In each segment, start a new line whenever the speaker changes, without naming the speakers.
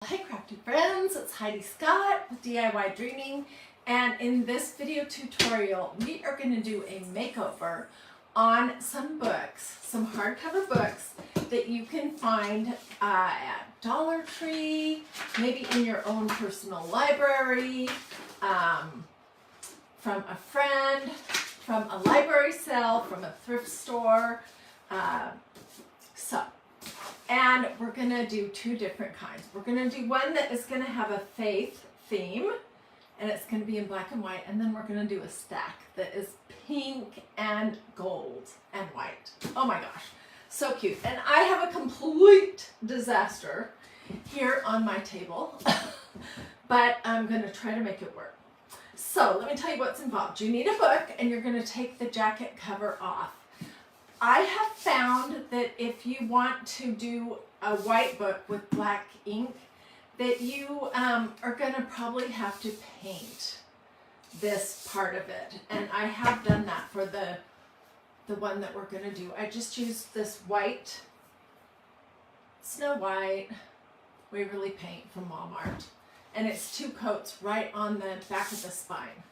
Hi crafty friends, it's Hiedi Scott with DIY and in this video tutorial we are going to do a makeover on some books, some hardcover books that you can find at Dollar Tree, maybe in your own personal library, from a friend, from a library sale, from a thrift store. And we're going to do two different kinds. We're going to do one that is going to have a faith theme, and it's going to be in black and white, and then we're going to do a stack that is pink and gold and white. Oh my gosh, so cute. And I have a complete disaster here on my table, but I'm going to try to make it work. So let me tell you what's involved. You need a book, and you're going to take the jacket cover off. I have found that if you want to do a white book with black ink, that you are going to probably have to paint this part of it. And I have done that for the one that we're going to do. I just used this white, Snow White Waverly paint from Walmart. And it's 2 coats right on the back of the spine.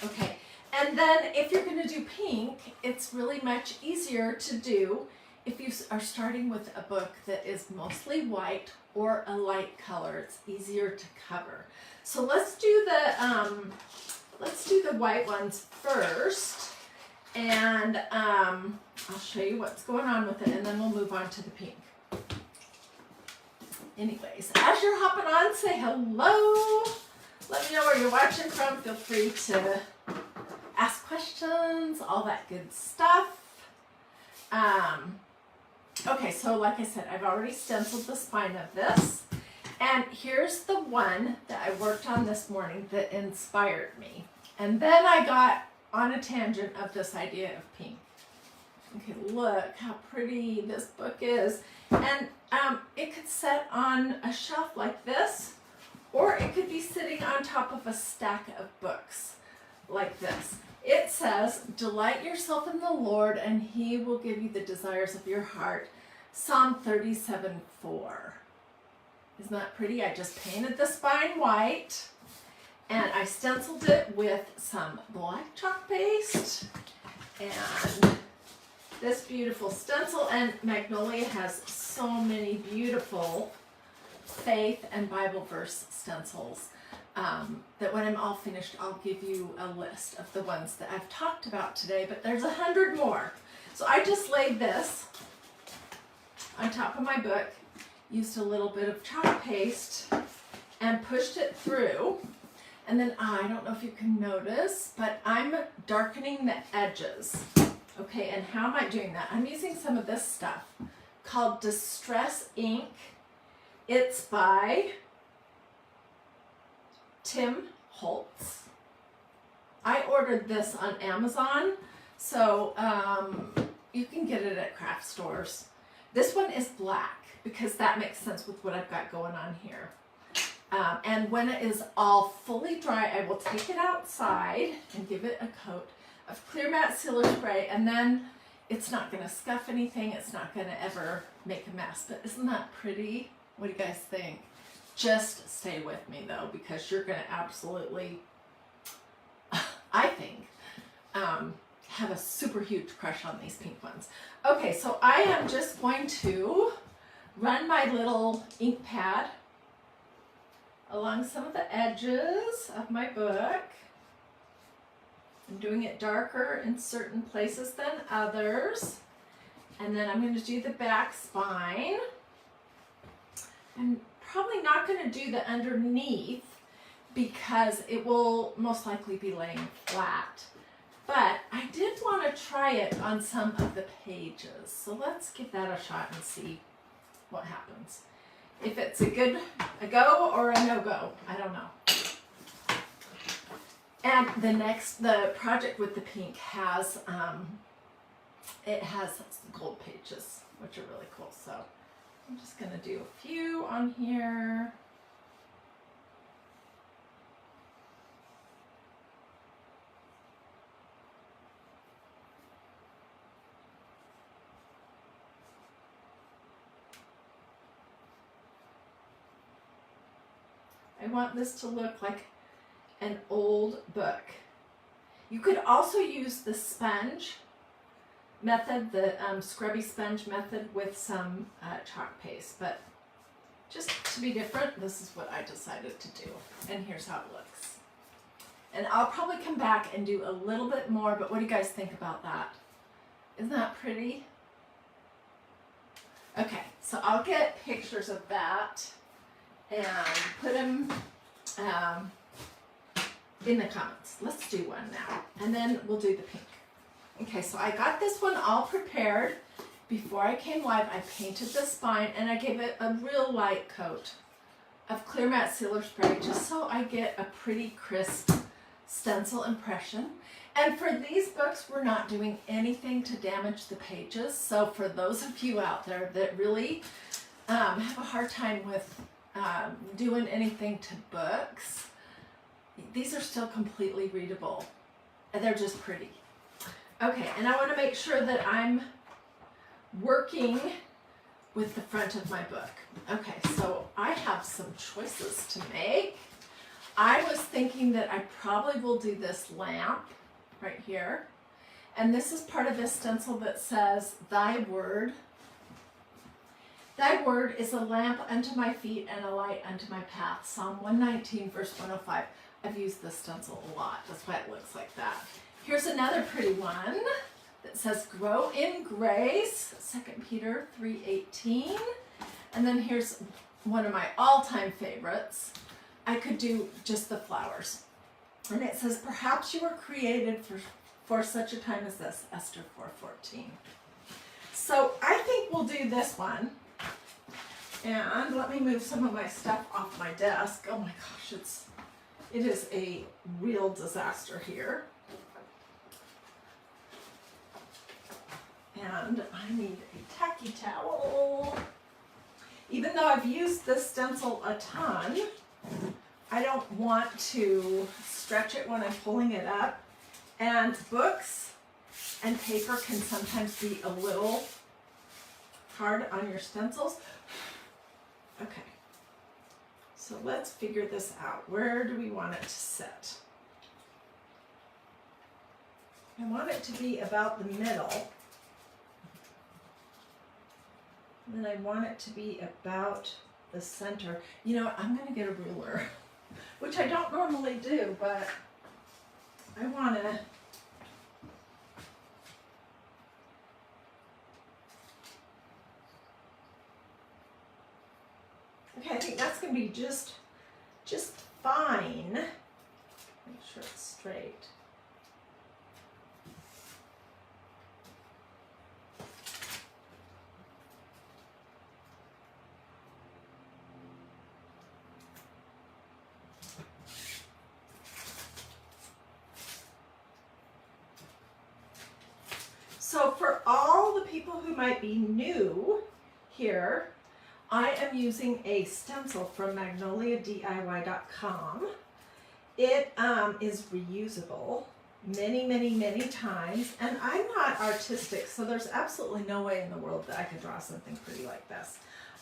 Okay. And then if you're going to do pink, it's really much easier to do if you are starting with a book that is mostly white or a light color. It's easier to cover. So let's do the white ones first, and I'll show you what's going on with it, and then we'll move on to the pink. Anyways, as you're hopping on, say hello. Let me know where you're watching from. Feel free to ask questions, all that good stuff. Okay, so like I said, I've already stenciled the spine of this. And here's the one that I worked on this morning that inspired me. And then I got on a tangent of this idea of pink. Okay, look how pretty this book is. And it could sit on a shelf like this, or it could be sitting on top of a stack of books like this. It says, delight yourself in the Lord and he will give you the desires of your heart. Psalm 37:4. Isn't that pretty? I just painted the spine white and I stenciled it with some black chalk paste and this beautiful stencil. And Magnolia has so many beautiful faith and Bible verse stencils. That when I'm all finished, I'll give you a list of the ones that I've talked about today, but there's 100 more. So I just laid this on top of my book, used a little bit of chalk paste, and pushed it through. And then I don't know if you can notice, but I'm darkening the edges. Okay, and how am I doing that? I'm using some of this stuff called Distress Ink. It's by Tim Holtz. I ordered this on Amazon, so you can get it at craft stores. This one is black because that makes sense with what I've got going on here. And when it is all fully dry, I will take it outside and give it a coat of clear matte sealer spray, and then it's not going to scuff anything. It's not going to ever make a mess. But isn't that pretty? What do you guys think? Just stay with me though, because you're going to absolutely, I think, have a super huge crush on these pink ones. Okay, so I am just going to run my little ink pad along some of the edges of my book. I'm doing it darker in certain places than others. And then I'm going to do the back spine. I'm probably not going to do the underneath because it will most likely be laying flat. But I did want to try it on some of the pages. So let's give that a shot and see what happens. If it's a go or a no-go, I don't know. And the project with the pink has, it has gold pages, which are really cool. So I'm just going to do a few on here. I want this to look like an old book. You could also use the sponge method, the scrubby sponge method with some chalk paste, but just to be different, this is what I decided to do. And here's how it looks. And I'll probably come back and do a little bit more, but what do you guys think about that? Isn't that pretty? Okay, so I'll get pictures of that and put them in the comments. Let's do one now, and then we'll do the pink. Okay, so I got this one all prepared. Before I came live, I painted the spine and I gave it a real light coat of clear matte sealer spray just so I get a pretty crisp stencil impression. And for these books, we're not doing anything to damage the pages. So for those of you out there that really have a hard time with doing anything to books, these are still completely readable. And they're just pretty. Okay, and I want to make sure that I'm working with the front of my book. Okay, so I have some choices to make. I was thinking that I probably will do this lamp right here. And this is part of this stencil that says, Thy word. Thy word is a lamp unto my feet and a light unto my path. Psalm 119, verse 105. I've used this stencil a lot. That's why it looks like that. Here's another pretty one that says, Grow in Grace, 2 Peter 3:18. And then here's one of my all-time favorites. I could do just the flowers. And it says, Perhaps you were created for such a time as this, Esther 4:14. So I think we'll do this one. And let me move some of my stuff off my desk. Oh my gosh, it is a real disaster here. And I need a tacky towel. Even though I've used this stencil a ton, I don't want to stretch it when I'm pulling it up. And books and paper can sometimes be a little hard on your stencils. Okay, so let's figure this out. Where do we want it to sit? I want it to be about the middle. And then I want it to be about the center. You know what, I'm gonna get a ruler, which I don't normally do, but I wanna, okay, I think that's gonna be just fine. Make sure it's straight. So for all the people who might be new here, I am using a stencil from magnoliadiy.com. It is reusable many times, and I'm not artistic, so there's absolutely no way in the world that I could draw something pretty like this.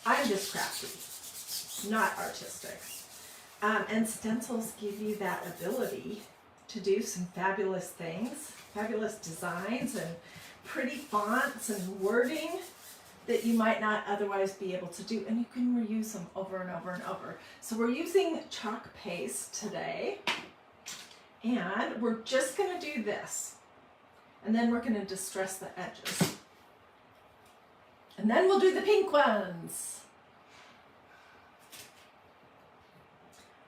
I'm just crafty, not artistic. And stencils give you that ability to do some fabulous things, fabulous designs, and pretty fonts and wording that you might not otherwise be able to do, and you can reuse them over and over and over. So we're using chalk paste today, and we're just gonna do this, and then we're gonna distress the edges, and then we'll do the pink ones.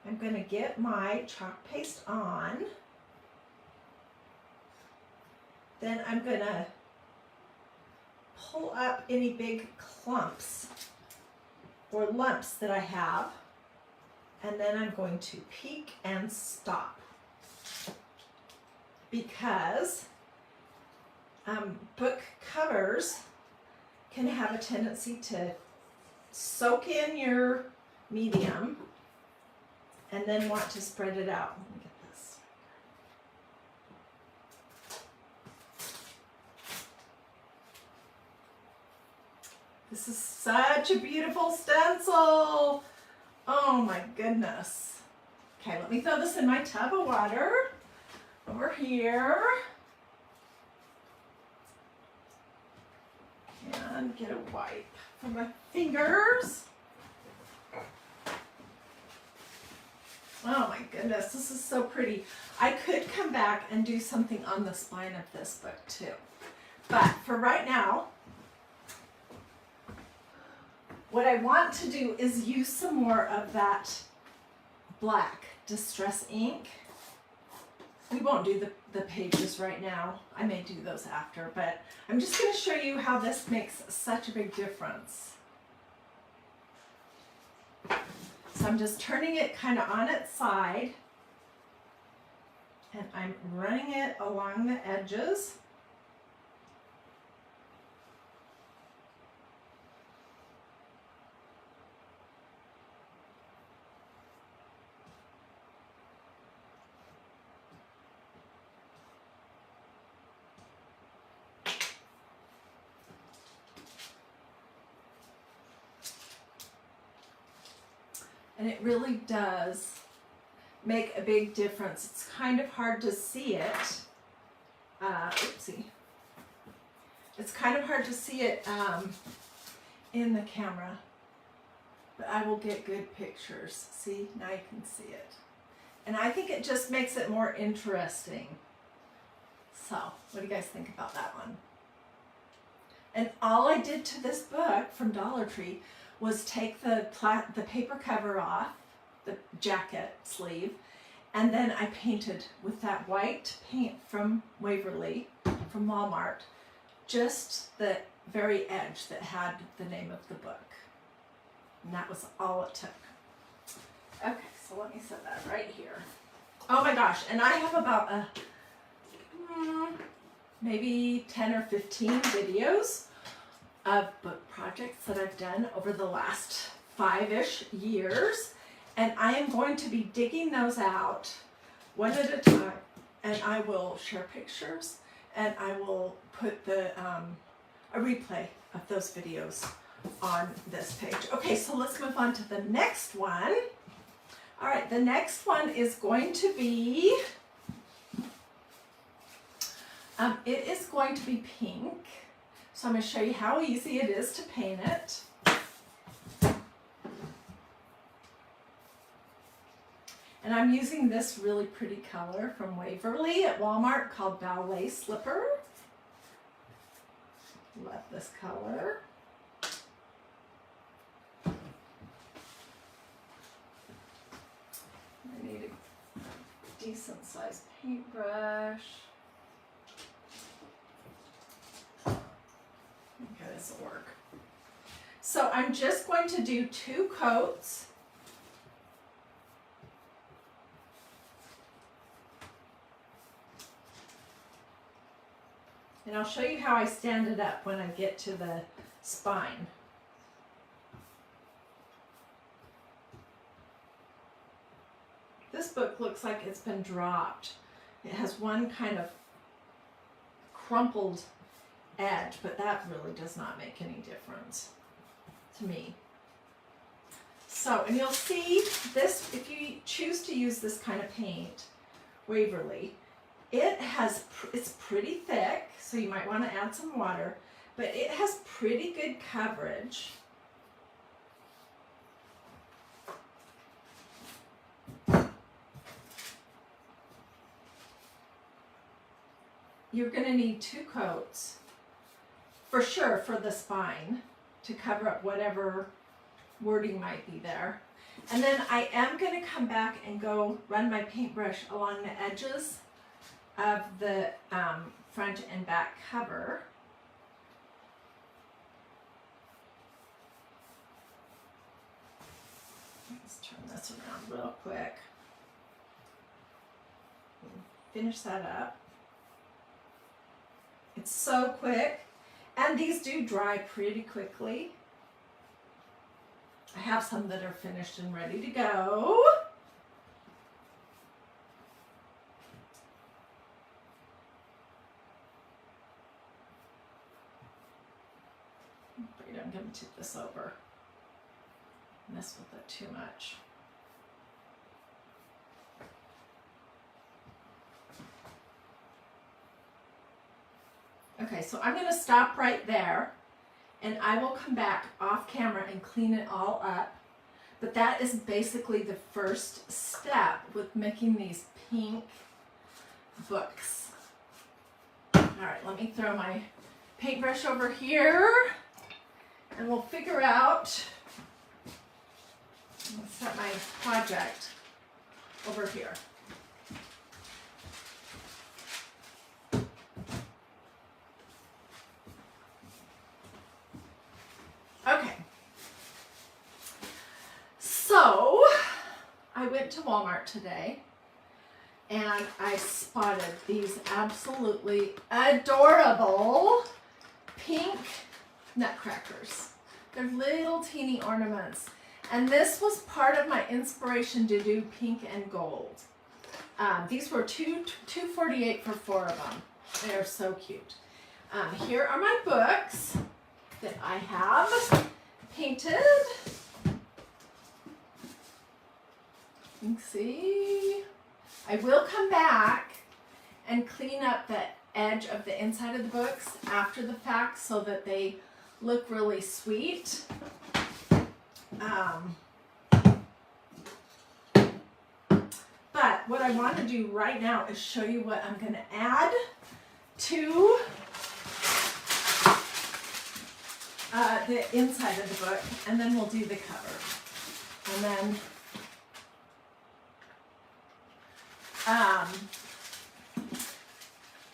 I'm gonna get my chalk paste on, then I'm gonna pull up any big clumps or lumps that I have, and then I'm going to peek and stop, because book covers can have a tendency to soak in your medium and then want to spread it out. Let me get this. This is such a beautiful stencil. Oh my goodness. Okay, let me throw this in my tub of water over here. And get a wipe for my fingers. Oh my goodness, this is so pretty. I could come back and do something on the spine of this book too. But for right now, what I want to do is use some more of that black Distress ink. We won't do the pages right now. I may do those after, but I'm just going to show you how this makes such a big difference. So I'm just turning it kind of on its side, and I'm running it along the edges. And it really does make a big difference. It's kind of hard to see it. Oopsie. It's kind of hard to see it in the camera, but I will get good pictures. See, now you can see it. And I think it just makes it more interesting. So, what do you guys think about that one? And all I did to this book from Dollar Tree was take the paper cover off, the jacket sleeve, and then I painted with that white paint from Waverly, from Walmart, just the very edge that had the name of the book. And that was all it took. Okay, so let me set that right here. Oh my gosh, and I have about maybe 10 or 15 videos of book projects that I've done over the last 5-ish years, and I am going to be digging those out one at a time, and I will share pictures, and I will put the a replay of those videos on this page. Okay, so let's move on to the next one. All right, the next one is going to be it is going to be pink. So I'm going to show you how easy it is to paint it. And I'm using this really pretty color from Waverly at Walmart called Ballet Slipper. Love this color. I need a decent sized paintbrush. Okay, this will work. So I'm just going to do 2 coats. And I'll show you how I stand it up when I get to the spine. This book looks like it's been dropped. It has one kind of crumpled edge, but that really does not make any difference to me. So, and you'll see this, if you choose to use this kind of paint, Waverly, it's pretty thick, so you might want to add some water, but it has pretty good coverage. You're going to need 2 coats for sure for the spine to cover up whatever wording might be there. And then I am going to come back and go run my paintbrush along the edges of the front and back cover. Let's turn this around real quick. Finish that up. It's so quick, and these do dry pretty quickly. I have some that are finished and ready to go. I'm afraid I'm going to tip this over. Mess with it too much. Okay, so I'm going to stop right there, and I will come back off camera and clean it all up. But that is basically the first step with making these pink books. All right, let me throw my paintbrush over here, and we'll figure out, I'll set my project over here. Okay, so I went to Walmart today and I spotted these absolutely adorable pink nutcrackers. They're little teeny ornaments. And this was part of my inspiration to do pink and gold. These were $2.48 for 4 of them. They are so cute. Here are my books that I have painted. You can see. I will come back and clean up the edge of the inside of the books after the fact so that they look really sweet. But what I want to do right now is show you what I'm going to add to the inside of the book, and then we'll do the cover. And then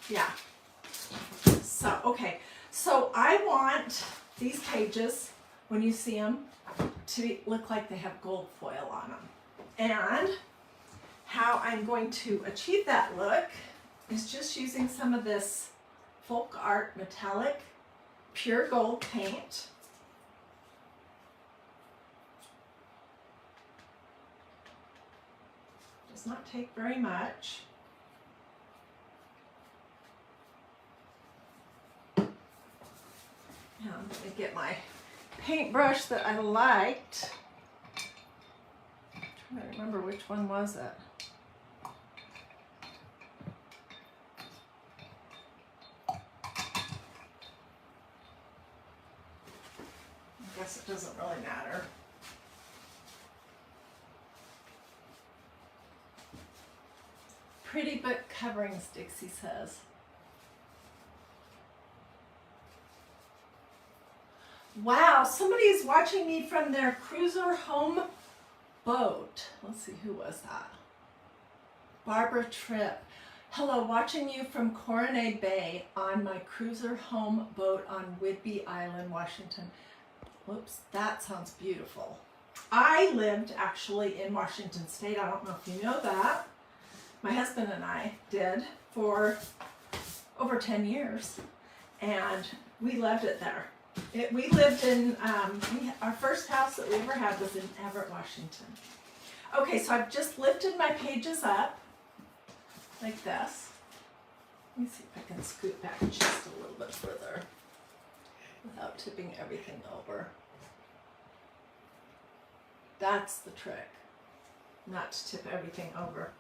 yeah. So, okay. So I want these pages, when you see them, to look like they have gold foil on them. And how I'm going to achieve that look is just using some of this Folk Art Metallic Pure Gold paint. Does not take very much. Now I'm going to get my paintbrush that I liked. I'm trying to remember which one was it. I guess it doesn't really matter. Pretty book coverings, Dixie says. Wow, somebody is watching me from their cruiser home boat. Let's see, who was that? Barbara Tripp. Hello, watching you from Coronade Bay on my cruiser home boat on Whidbey Island, Washington. Whoops, that sounds beautiful. I lived actually in Washington State. I don't know if you know that. My husband and I did for over 10 years, and we loved it there. We lived in, our first house that we ever had was in Everett, Washington. Okay, so I've just lifted my pages up like this. Let me see if I can scoot back just a little bit further without tipping everything over. That's the trick, not to tip everything over.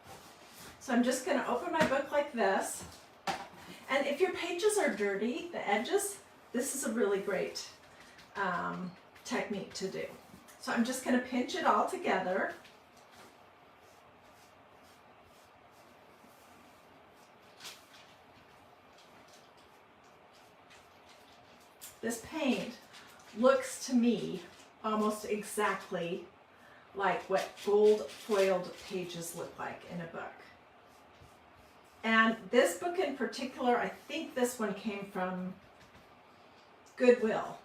So I'm just going to open my book like this. And if your pages are dirty, the edges, this is a really great technique to do. So I'm just going to pinch it all together. This paint looks to me almost exactly like what gold foiled pages look like in a book. And this book in particular, I think this one came from Goodwill.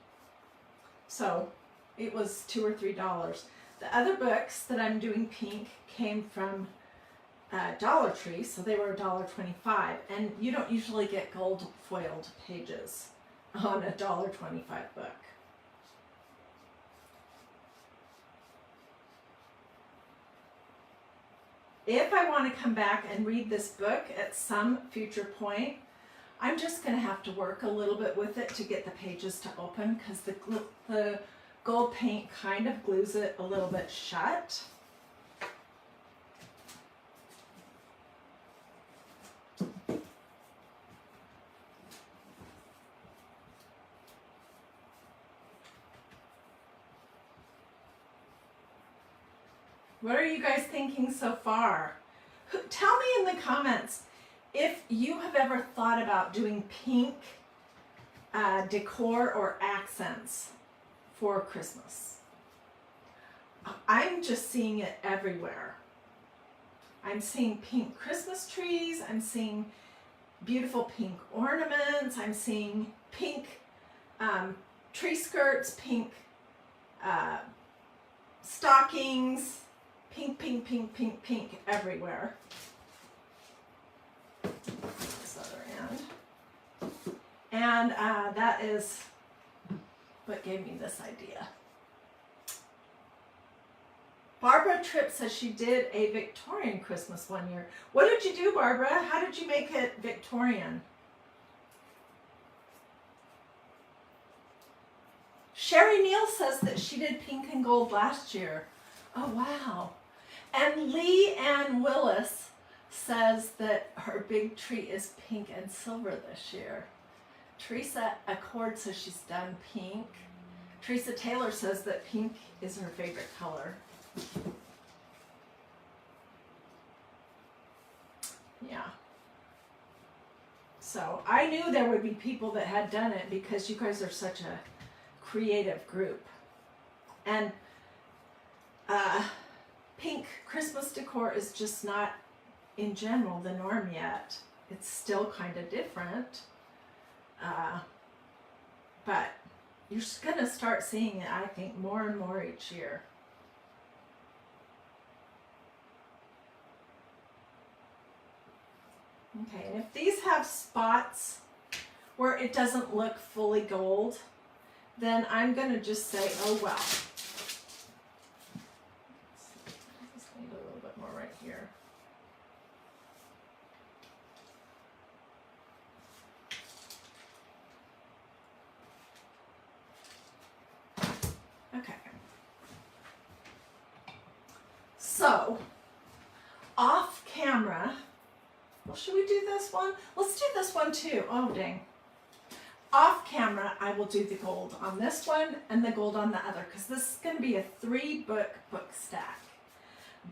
So it was $2 or $3. The other books that I'm doing pink came from Dollar Tree, so they were $1.25. And you don't usually get gold foiled pages on a $1.25 book. If I want to come back and read this book at some future point, I'm just going to have to work a little bit with it to get the pages to open, because the gold paint kind of glues it a little bit shut. What are you guys thinking so far? Tell me in the comments if you have ever thought about doing pink decor or accents for Christmas. I'm just seeing it everywhere. I'm seeing pink Christmas trees. I'm seeing beautiful pink ornaments. I'm seeing pink tree skirts, pink stockings, pink, pink, pink, pink, pink everywhere. This other end. And that is what gave me this idea. Barbara Tripp says she did a Victorian Christmas one year. What did you do, Barbara? How did you make it Victorian? Sherry Neal says that she did pink and gold last year. Oh, wow. And Lee Ann Willis says that her big tree is pink and silver this year. Teresa Accord says she's done pink. Teresa Taylor says that pink is her favorite color. Yeah. So I knew there would be people that had done it because you guys are such a creative group. And pink Christmas decor is just not, in general, the norm yet. It's still kind of different. But you're just going to start seeing it, I think, more and more each year. Okay, and if these have spots where it doesn't look fully gold, then I'm going to just say, oh well. I just need a little bit more right here. Okay. So, off camera, well, should we do this one? Let's do this one too. Oh, dang. Off camera, I will do the gold on this one and the gold on the other because this is going to be a 3-book book stack.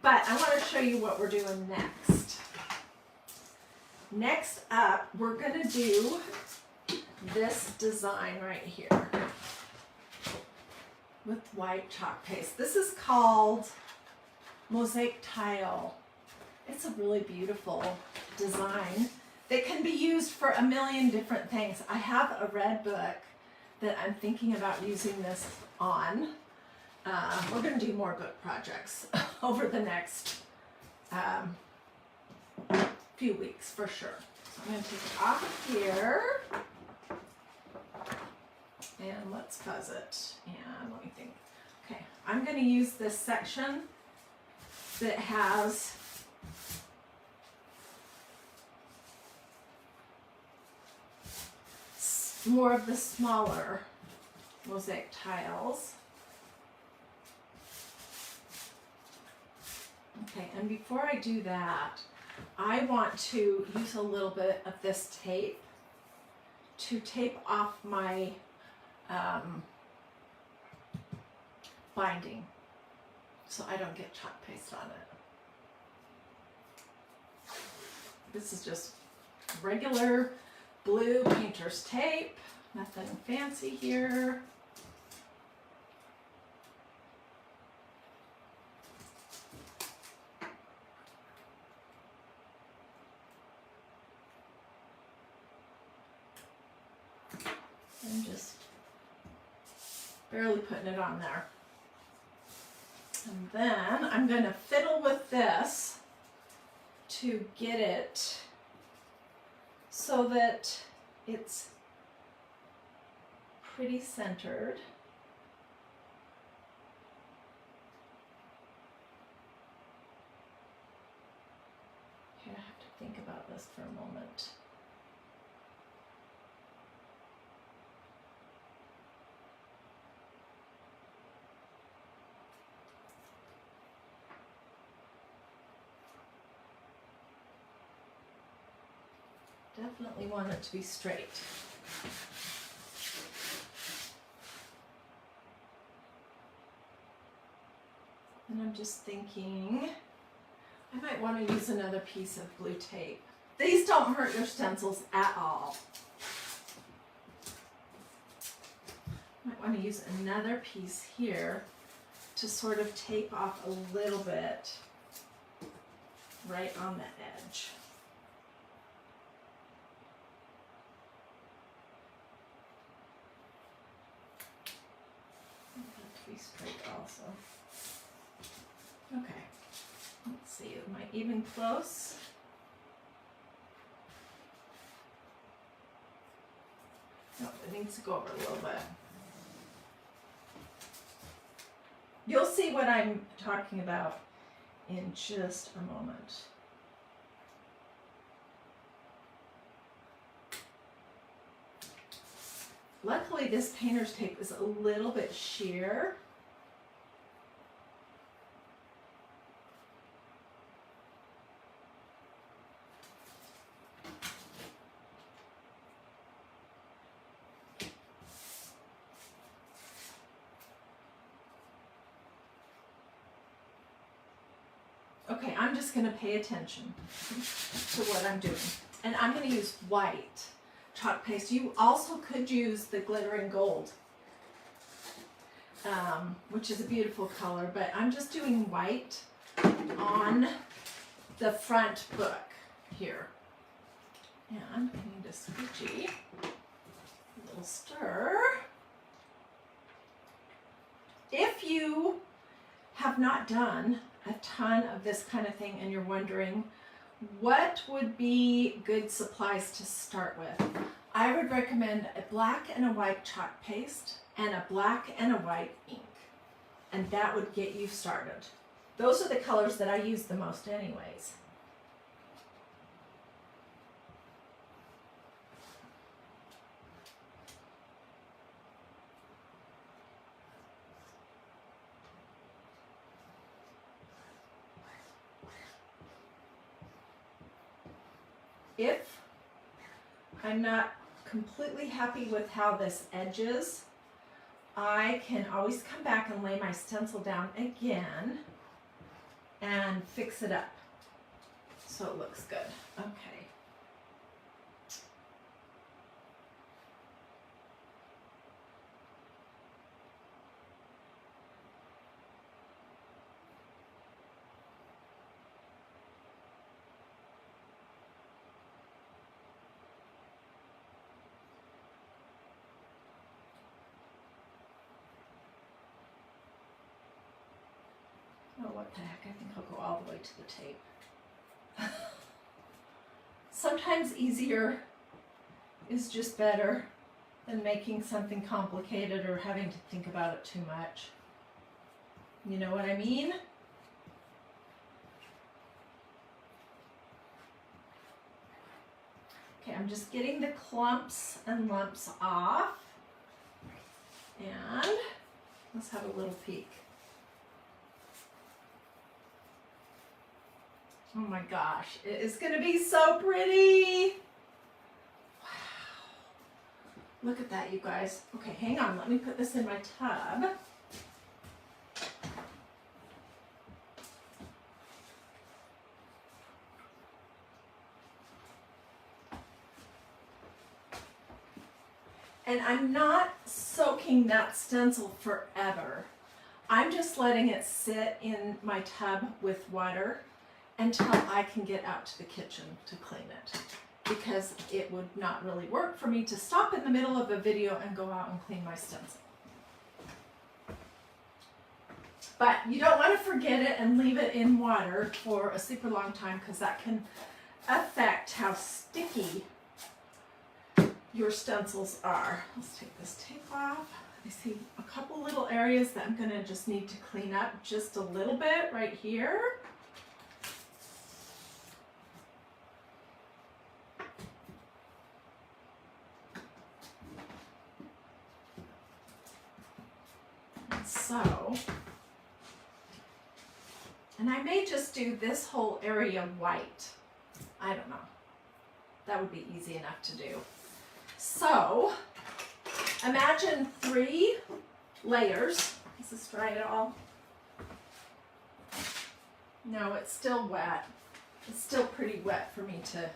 But I want to show you what we're doing next. Next up, we're going to do this design right here with white chalk paste. This is called Mosaic Tile. It's a really beautiful design that can be used for a million different things. I have a red book that I'm thinking about using this on. We're going to do more book projects over the next few weeks for sure. So I'm going to take it off of here and let's fuzz it. And let me think. Okay, I'm going to use this section that has more of the smaller mosaic tiles. Okay, and before I do that, I want to use a little bit of this tape to tape off my binding so I don't get chalk paste on it. This is just regular blue painter's tape, nothing fancy here. I'm just barely putting it on there. And then I'm going to fiddle with this to get it so that it's pretty centered. Okay, I have to think about this for a moment. Definitely want it to be straight. And I'm just thinking I might want to use another piece of blue tape. These don't hurt your stencils at all. Might want to use another piece here to sort of tape off a little bit right on the edge. To be straight also. Okay, let's see, am I even close? No, it needs to go over a little bit. You'll see what I'm talking about in just a moment. Luckily, this painter's tape is a little bit sheer. Okay, I'm just going to pay attention to what I'm doing. And I'm going to use white chalk paste. You also could use the glittering gold, which is a beautiful color, but I'm just doing white on the front book here. And I need a squidgy, a little stir. If you have not done a ton of this kind of thing and you're wondering what would be good supplies to start with, I would recommend a black and a white chalk paste and a black and a white ink, and that would get you started. Those are the colors that I use the most anyways. If I'm not completely happy with how this edges, I can always come back and lay my stencil down again and fix it up so it looks good. Okay. Oh, what the heck, I think I'll go all the way to the tape. Sometimes easier is just better than making something complicated or having to think about it too much. You know what I mean? Okay, I'm just getting the clumps and lumps off. And let's have a little peek. Oh my gosh, it is going to be so pretty. Wow. Look at that, you guys. Okay, hang on. Let me put this in my tub. And I'm not soaking that stencil forever. I'm just letting it sit in my tub with water until I can get out to the kitchen to clean it, because it would not really work for me to stop in the middle of a video and go out and clean my stencil. But you don't want to forget it and leave it in water for a super long time, because that can affect how sticky your stencils are. Let's take this tape off. I see a couple little areas that I'm going to just need to clean up just a little bit right here. So, and I may just do this whole area white. I don't know. That would be easy enough to do. So, imagine 3 layers. Does this dry at all? No, it's still wet. It's still pretty wet for me to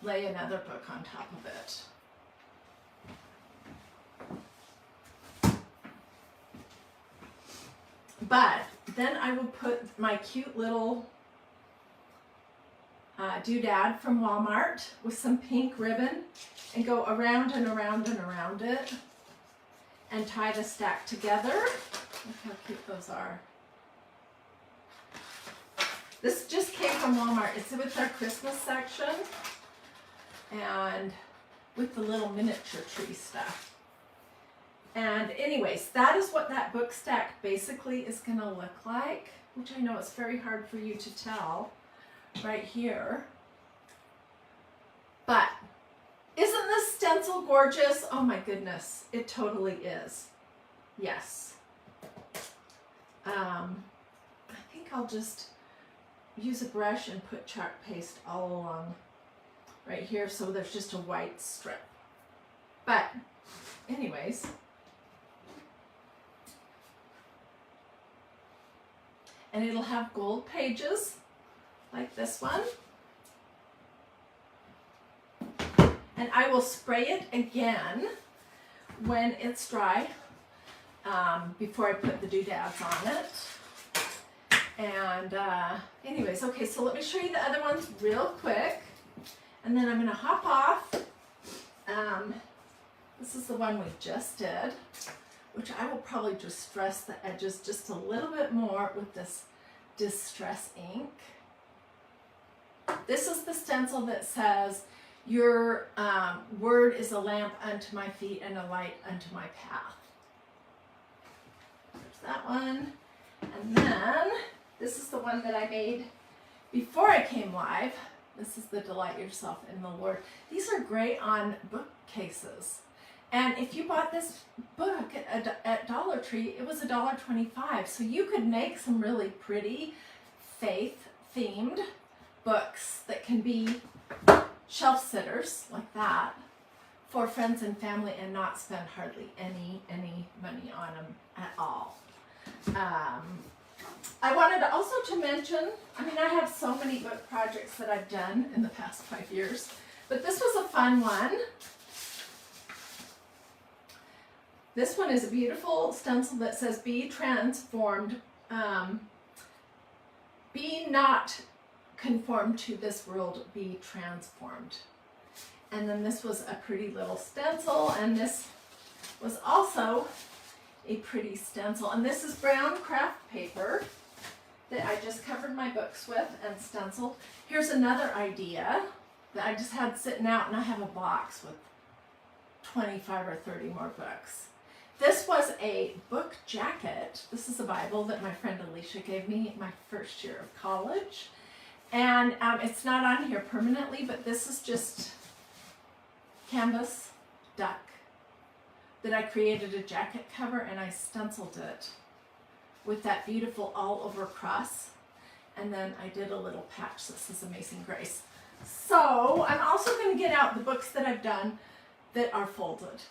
lay another book on top of it. But then I will put my cute little doodad from Walmart with some pink ribbon and go around and around and around it and tie the stack together. Look how cute those are. This just came from Walmart. It's with our Christmas section and with the little miniature tree stuff. And anyways, that is what that book stack basically is going to look like, which I know it's very hard for you to tell right here. But isn't this stencil gorgeous? Oh my goodness, it totally is. Yes. I think I'll just use a brush and put chalk paste all along right here so there's just a white strip. But anyways, and it'll have gold pages like this one. And I will spray it again when it's dry before I put the doodads on it. And anyways, okay, so let me show you the other ones real quick. And then I'm going to hop off. This is the one we just did, which I will probably just stress the edges just a little bit more with this Distress ink. This is the stencil that says, your word is a lamp unto my feet and a light unto my path. There's that one. And then this is the one that I made before I came live. This is the Delight Yourself in the Lord. These are great on bookcases. And if you bought this book at Dollar Tree, it was $1.25. So you could make some really pretty faith-themed books that can be shelf sitters like that for friends and family and not spend hardly any money on them at all. I wanted also to mention, I mean, I have so many book projects that I've done in the past 5 years, but this was a fun one. This one is a beautiful stencil that says, be transformed, be not conformed to this world, be transformed. And then this was a pretty little stencil, and this was also a pretty stencil. And this is brown craft paper that I just covered my books with and stenciled. Here's another idea that I just had sitting out, and I have a box with 25 or 30 more books. This was a book jacket. This is a Bible that my friend Alicia gave me my first year of college. And it's not on here permanently, but this is just canvas duck that I created a jacket cover, and I stenciled it with that beautiful all over cross. And then I did a little patch. This is Amazing Grace. So I'm also going to get out the books that I've done that are folded.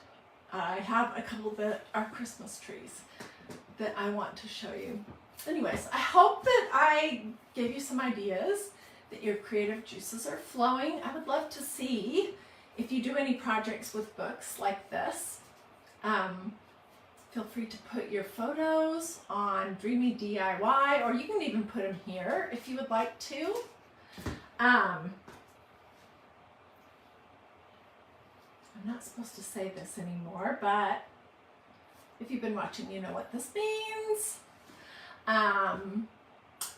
I have a couple that are Christmas trees that I want to show you. Anyways, I hope that I gave you some ideas, that your creative juices are flowing. I would love to see if you do any projects with books like this. Feel free to put your photos on Dreamy DIY, or you can even put them here if you would like to. I'm not supposed to say this anymore, but if you've been watching, you know what this means.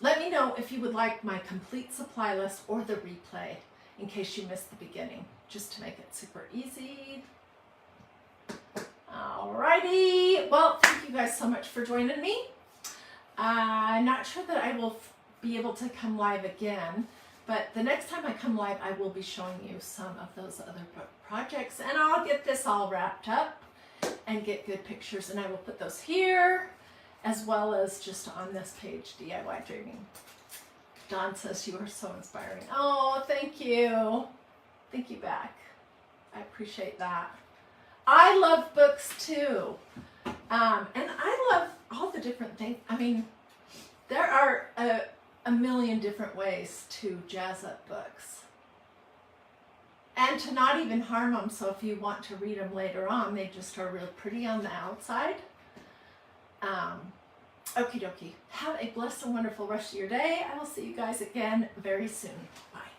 Let me know if you would like my complete supply list or the replay in case you missed the beginning, just to make it super easy. Alrighty, well, thank you guys so much for joining me. I'm not sure that I will be able to come live again, but the next time I come live, I will be showing you some of those other book projects, and I'll get this all wrapped up and get good pictures, and I will put those here as well as just on this page, DIY Dreaming. Dawn says you are so inspiring. Oh, thank you. Thank you back. I appreciate that. I love books too. And I love all the different things. I mean, there are a a million different ways to jazz up books. And to not even harm them, so if you want to read them later on, they just are real pretty on the outside. Okie dokie. Have a blessed and wonderful rest of your day. I will see you guys again very soon. Bye.